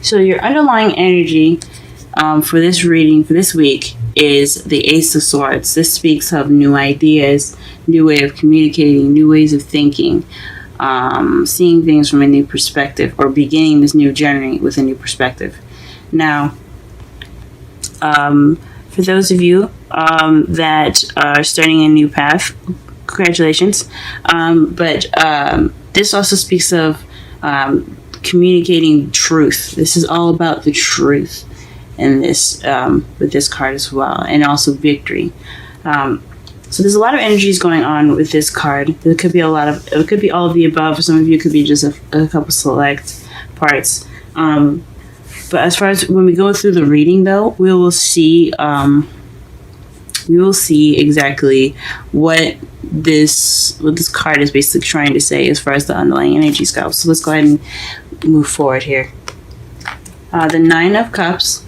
So your underlying energy for this reading for this week is the Ace of Swords. This speaks of new ideas, new way of communicating, new ways of thinking, seeing things from a new perspective, or beginning this new journey with a new perspective. Now, for those of you that are starting a new path, congratulations. But this also speaks of communicating truth. This is all about the truth in this with this card as well, and also victory. So there's a lot of energies going on with this card. There could be it could be all of the above. For some of you, it could be just a couple select parts. But as far as when we go through the reading, though, we will see exactly what this card is basically trying to say as far as the underlying energies go. So let's go ahead and move forward here. The Nine of Cups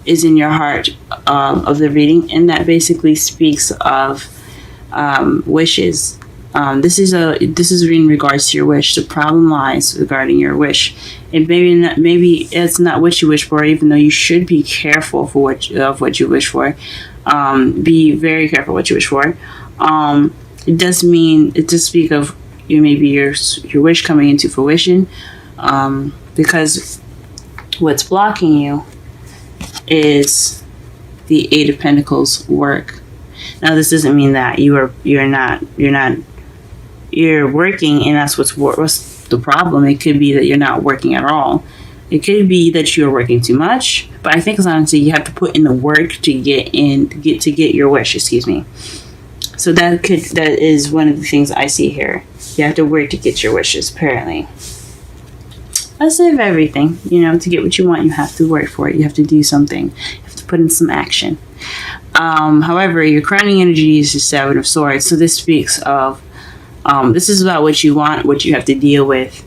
is in your heart of the reading, and that basically speaks of wishes. This is in regards to your wish. The problem lies regarding your wish. And maybe it's not what you wish for, even though you should be careful for what you wish for. Be very careful what you wish for. It does speak of maybe your wish coming into fruition, because what's blocking you is the Eight of Pentacles work. Now, this doesn't mean that you're working and that's what's the problem. It could be that you're not working at all. It could be that you're working too much, but I think honestly you have to put in the work to get your wish. Excuse me. So that is one of the things I see here. You have to work to get your wishes. Apparently, that's of everything. To get what you want, you have to work for it. You have to do something. You have to put in some action. However, your crowning energy is the Seven of Swords. So this speaks of this is about what you want, what you have to deal with.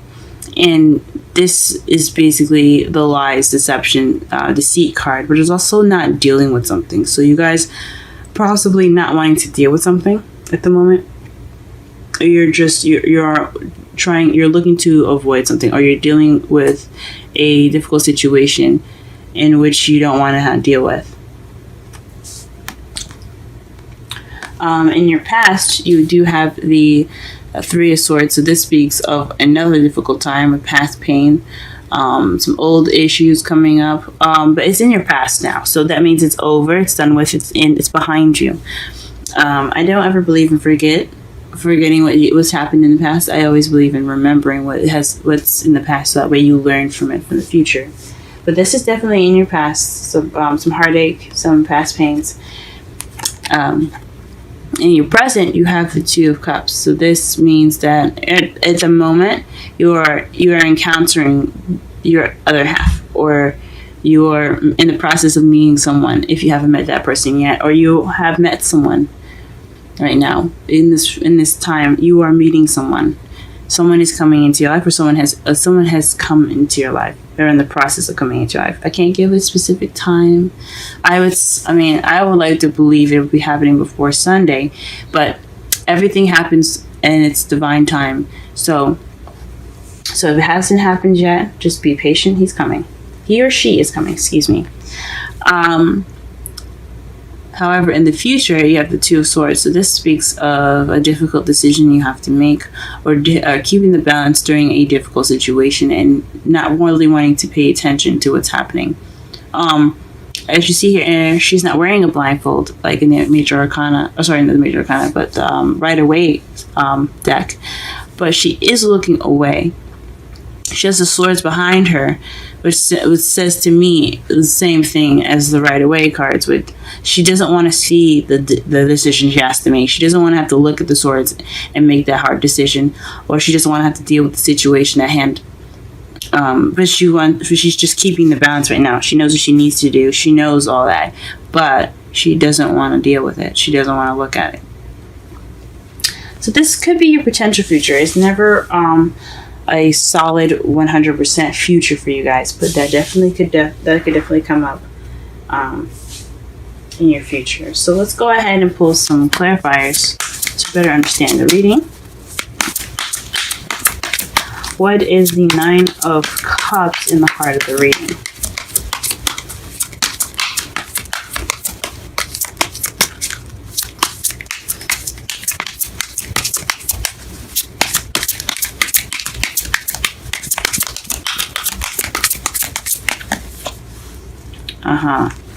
And this is basically the lies, deception, deceit card, but it's also not dealing with something. So you guys possibly not wanting to deal with something at the moment. Or you're looking to avoid something, or you're dealing with a difficult situation in which you don't want to deal with. In your past, you do have the Three of Swords, so this speaks of another difficult time, a past pain, some old issues coming up, but it's in your past now, so that means it's over, it's done with, it's behind you. I don't ever believe in forgetting what's happened in the past. I always believe in remembering what's in the past, so that way you learn from it for the future. But this is definitely in your past, so some heartache, some past pains. In your present, you have the Two of Cups. So this means that at the moment you are encountering your other half, or you are in the process of meeting someone if you haven't met that person yet, or you have met someone right now. In this time, you are meeting someone. Someone is coming into your life, or someone has come into your life. They're in the process of coming into your life. I can't give a specific time. I would like to believe it would be happening before Sunday, but everything happens in its divine time. So if it hasn't happened yet, just be patient. He's coming. He or she is coming. Excuse me. However, in the future, you have the Two of Swords. So this speaks of a difficult decision you have to make, or keeping the balance during a difficult situation and not really wanting to pay attention to what's happening. As you see here, she's not wearing a blindfold like in the Major Arcana. Not the Major Arcana, but Right-Away deck. But she is looking away. She has the swords behind her, which says to me the same thing as the Right-Away cards. She doesn't want to see the decision she has to make. She doesn't want to have to look at the swords and make that hard decision, or she doesn't want to have to deal with the situation at hand. But she's just keeping the balance right now. She knows what she needs to do. She knows all that, but she doesn't want to deal with it. She doesn't want to look at it. So this could be your potential future. It's never a solid 100% future for you guys, but that could definitely come up in your future. So let's go ahead and pull some clarifiers to better understand the reading. What is the Nine of Cups in the heart of the reading?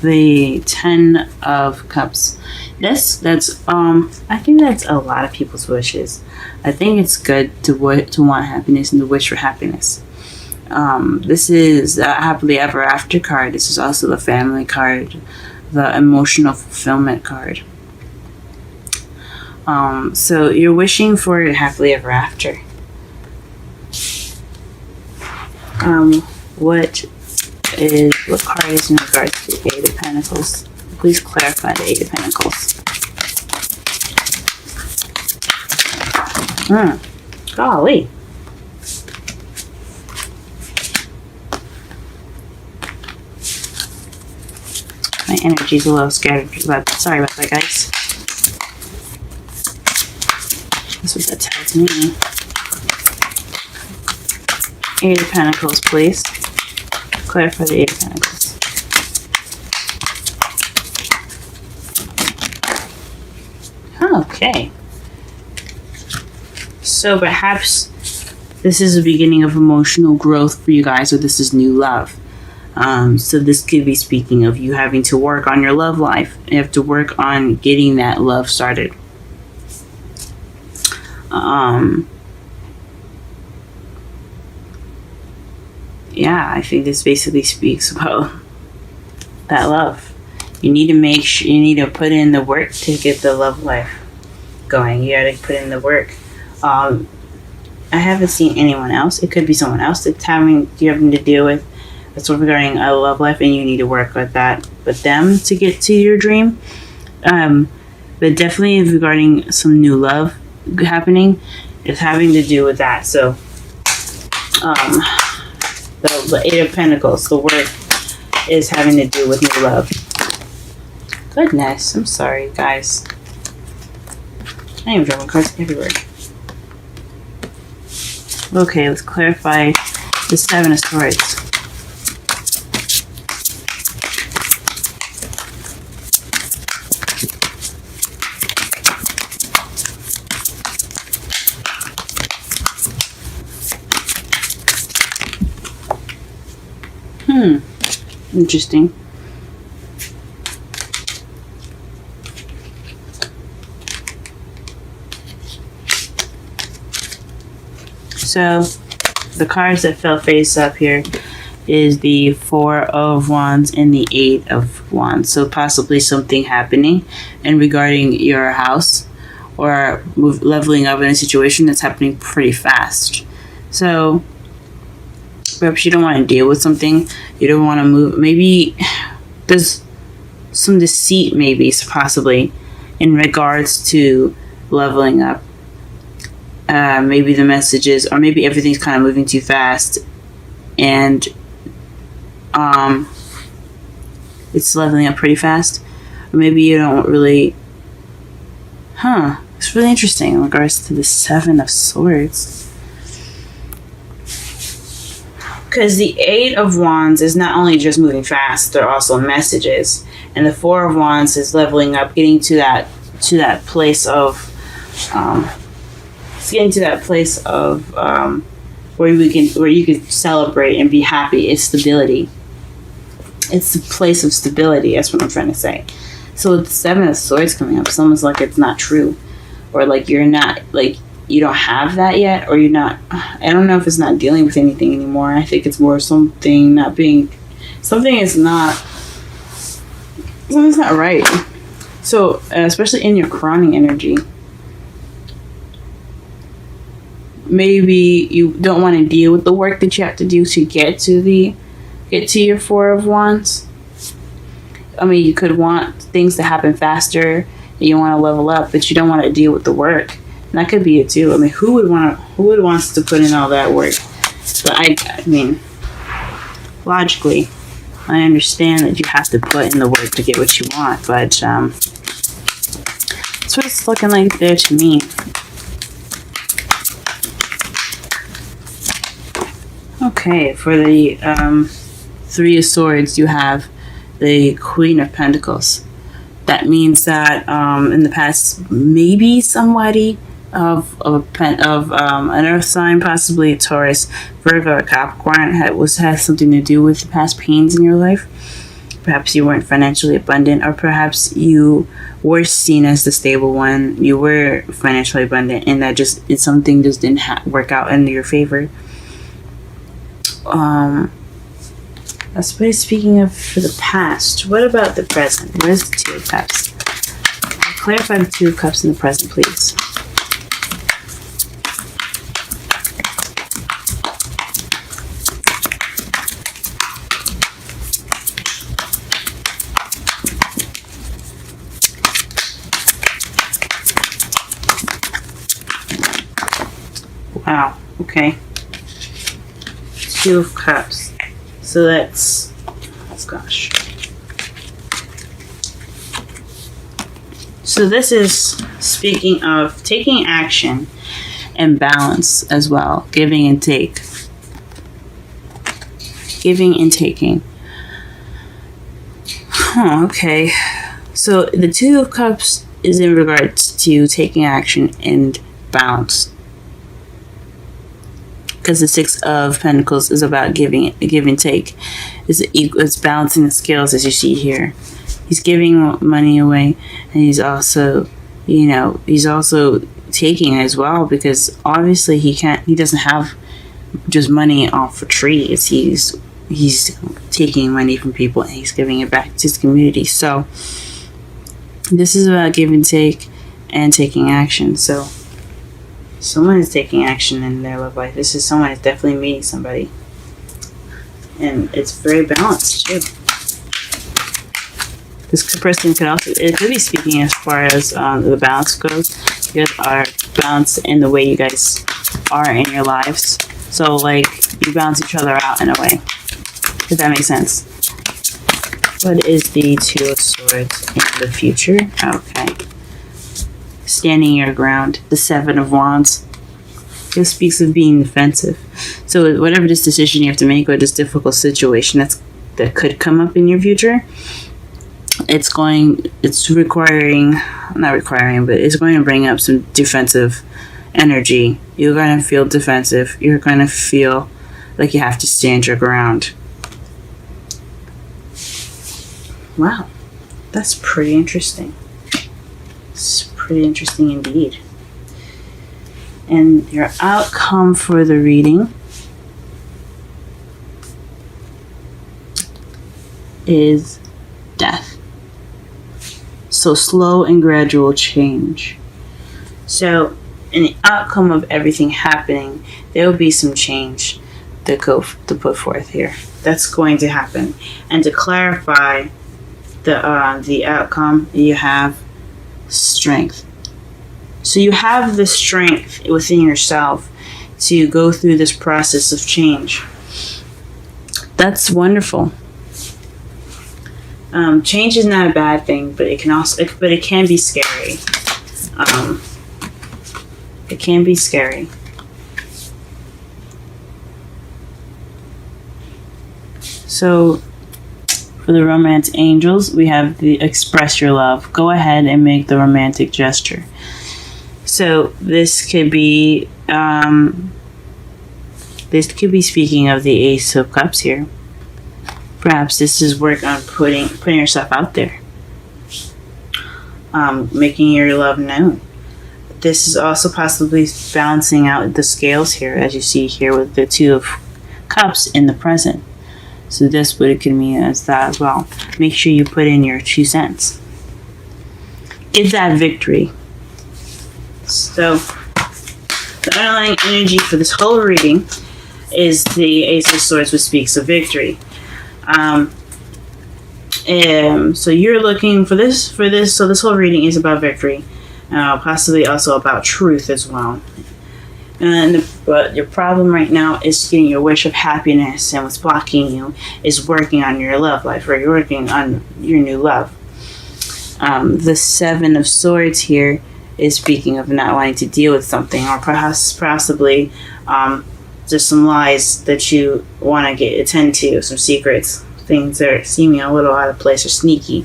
The Ten of Cups. I think that's a lot of people's wishes. I think it's good to want happiness and to wish for happiness. This is a happily ever after card. This is also the family card, the emotional fulfillment card. So you're wishing for happily ever after. What card is in regards to the Eight of Pentacles? Please clarify the Eight of Pentacles. Golly. My energy's a little scattered, but sorry about that, guys. That's what that tells me. Eight of Pentacles, please. Clarify the Eight of Pentacles. Okay. So perhaps this is the beginning of emotional growth for you guys, or this is new love. So this could be speaking of you having to work on your love life. You have to work on getting that love started. Yeah, I think this basically speaks about that love. You need to put in the work to get the love life going. You gotta put in the work. I haven't seen anyone else. It could be someone else that's having to deal with that's regarding a love life, and you need to work with them to get to your dream. But definitely regarding some new love happening, it's having to do with that. So, the Eight of Pentacles, the work is having to do with new love. Goodness, I'm sorry, guys. I am drawing cards everywhere. Okay, let's clarify the Seven of Swords. Interesting. So, the cards that fell face up here is the Four of Wands and the Eight of Wands. So, possibly something happening and regarding your house or leveling up in a situation that's happening pretty fast. So, perhaps you don't want to deal with something. You don't want to move. Maybe there's some deceit, maybe, possibly, in regards to leveling up. Maybe the messages, or maybe everything's kind of moving too fast, and it's leveling up pretty fast. Or maybe you don't really. It's really interesting in regards to the Seven of Swords. Because the Eight of Wands is not only just moving fast, they're also messages. And the Four of Wands is leveling up, getting to that place of where you can celebrate and be happy. It's stability. It's the place of stability. That's what I'm trying to say. So with the Seven of Swords coming up, it's almost like it's not true, or like you're not like. You don't have that yet, or you're not. I don't know if it's not dealing with anything anymore. I think it's more something's not right. So, especially in your crowning energy, maybe you don't want to deal with the work that you have to do to get to your Four of Wands. I mean, you could want things to happen faster, and you want to level up, but you don't want to deal with the work. That could be it too. I mean, who would wants to put in all that work? But I mean, logically, I understand that you have to put in the work to get what you want, but that's what it's looking like there to me. Okay, for the Three of Swords, you have the Queen of Pentacles. That means that in the past, maybe somebody of an earth sign, possibly a Taurus, Virgo, or Capricorn, has something to do with the past pains in your life. Perhaps you weren't financially abundant, or perhaps you were seen as the stable one. You were financially abundant, and that something just didn't work out in your favor. That's what it's speaking of for the past. What about the present? Where's the Two of Cups? Clarify the Two of Cups in the present, please. Wow, okay. Two of Cups. So that's gosh. So this is speaking of taking action and balance as well. Giving and take. Giving and taking. Okay. So the Two of Cups is in regards to taking action and balance. Because the Six of Pentacles is about give and take. It's balancing the scales, as you see here. He's giving money away, and he's also taking as well, because obviously he doesn't have just money off for trees. He's taking money from people and he's giving it back to his community. So this is about give and take and taking action. So someone is taking action in their love life. This is someone is definitely meeting somebody. And it's very balanced, too. This person it could be speaking as far as the balance goes. You guys are balanced in the way you guys are in your lives. So, like, you balance each other out in a way. If that makes sense. What is the Two of Swords in the future? Okay. Standing your ground. The Seven of Wands. It speaks of being defensive. So whatever this decision you have to make, or this difficult situation that could come up in your future, it's going to bring up some defensive energy. You're going to feel defensive. You're going to feel like you have to stand your ground. Wow. That's pretty interesting. It's pretty interesting indeed. And your outcome for the reading is death. So slow and gradual change. So in the outcome of everything happening, there will be some change to put forth here. That's going to happen. And to clarify the outcome, you have strength. So you have the strength within yourself to go through this process of change. That's wonderful. Change is not a bad thing, but it can be scary. It can be scary. So for the romance angels, we have the express your love. Go ahead and make the romantic gesture. So this could be speaking of the Ace of Cups here. Perhaps this is work on putting yourself out there, making your love known. This is also possibly balancing out the scales here, as you see here with the Two of Cups in the present. So this would it could mean as that as well. Make sure you put in your 2 cents. Give that victory. So the underlying energy for this whole reading is the Ace of Swords, which speaks of victory. So you're looking for this. So this whole reading is about victory, possibly also about truth as well. But your problem right now is getting your wish of happiness, and what's blocking you is working on your love life, or you're working on your new love. The Seven of Swords here is speaking of not wanting to deal with something, or possibly just some lies that you want to get attend to, some secrets, things that are seeming a little out of place or sneaky.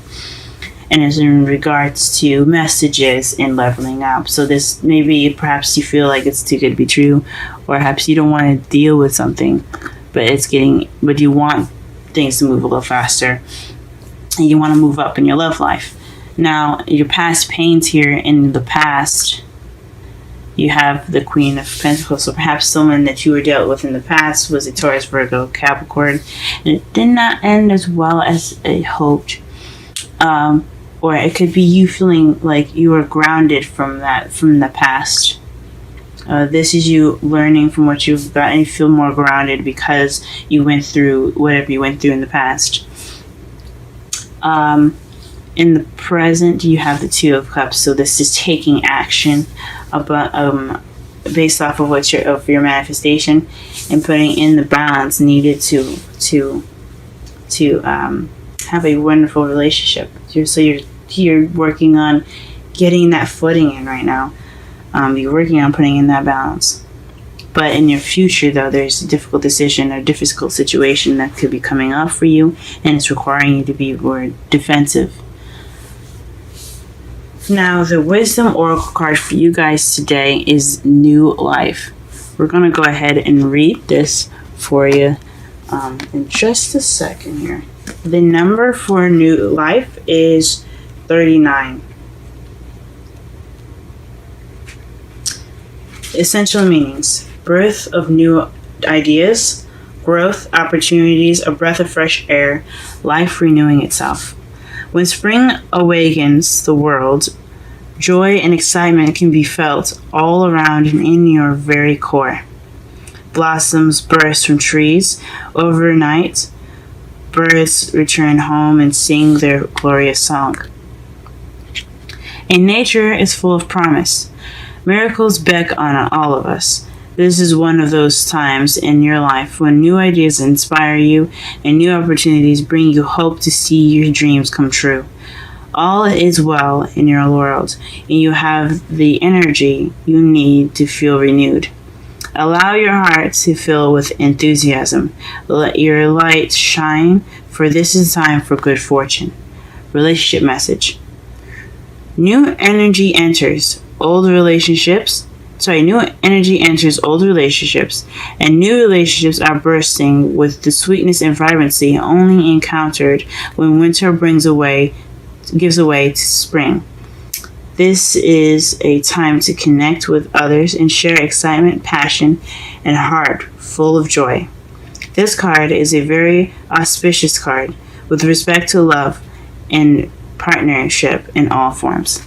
And it's in regards to messages and leveling up. So this maybe perhaps you feel like it's too good to be true, or perhaps you don't want to deal with something, but you want things to move a little faster, and you want to move up in your love life. Now, your past pains here in the past, you have the Queen of Pentacles. So perhaps someone that you were dealt with in the past was a Taurus, Virgo, Capricorn, and it did not end as well as I hoped. Or it could be you feeling like you were grounded from the past. This is you learning from what you've got, and you feel more grounded because you went through whatever you went through in the past. In the present, you have the Two of Cups. So this is taking action about, based off of your manifestation, and putting in the balance needed to have a wonderful relationship. So you're working on getting that footing in right now. You're working on putting in that balance. But in your future, though, there's a difficult decision or difficult situation that could be coming up for you, and it's requiring you to be more defensive. Now, the Wisdom Oracle card for you guys today is New Life. We're going to go ahead and read this for you in just a second here. The number for New Life is 39. Essential meanings: birth of new ideas, growth, opportunities, a breath of fresh air, life renewing itself. When spring awakens the world, joy and excitement can be felt all around and in your very core. Blossoms burst from trees overnight. Birds return home and sing their glorious song. And nature is full of promise. Miracles beckon on all of us. This is one of those times in your life when new ideas inspire you and new opportunities bring you hope to see your dreams come true. All is well in your world, and you have the energy you need to feel renewed. Allow your heart to fill with enthusiasm. Let your light shine, for this is time for good fortune. Relationship message. New energy enters old relationships, and new relationships are bursting with the sweetness and vibrancy only encountered when winter gives away to spring. This is a time to connect with others and share excitement, passion, and heart full of joy. This card is a very auspicious card with respect to love and partnership in all forms.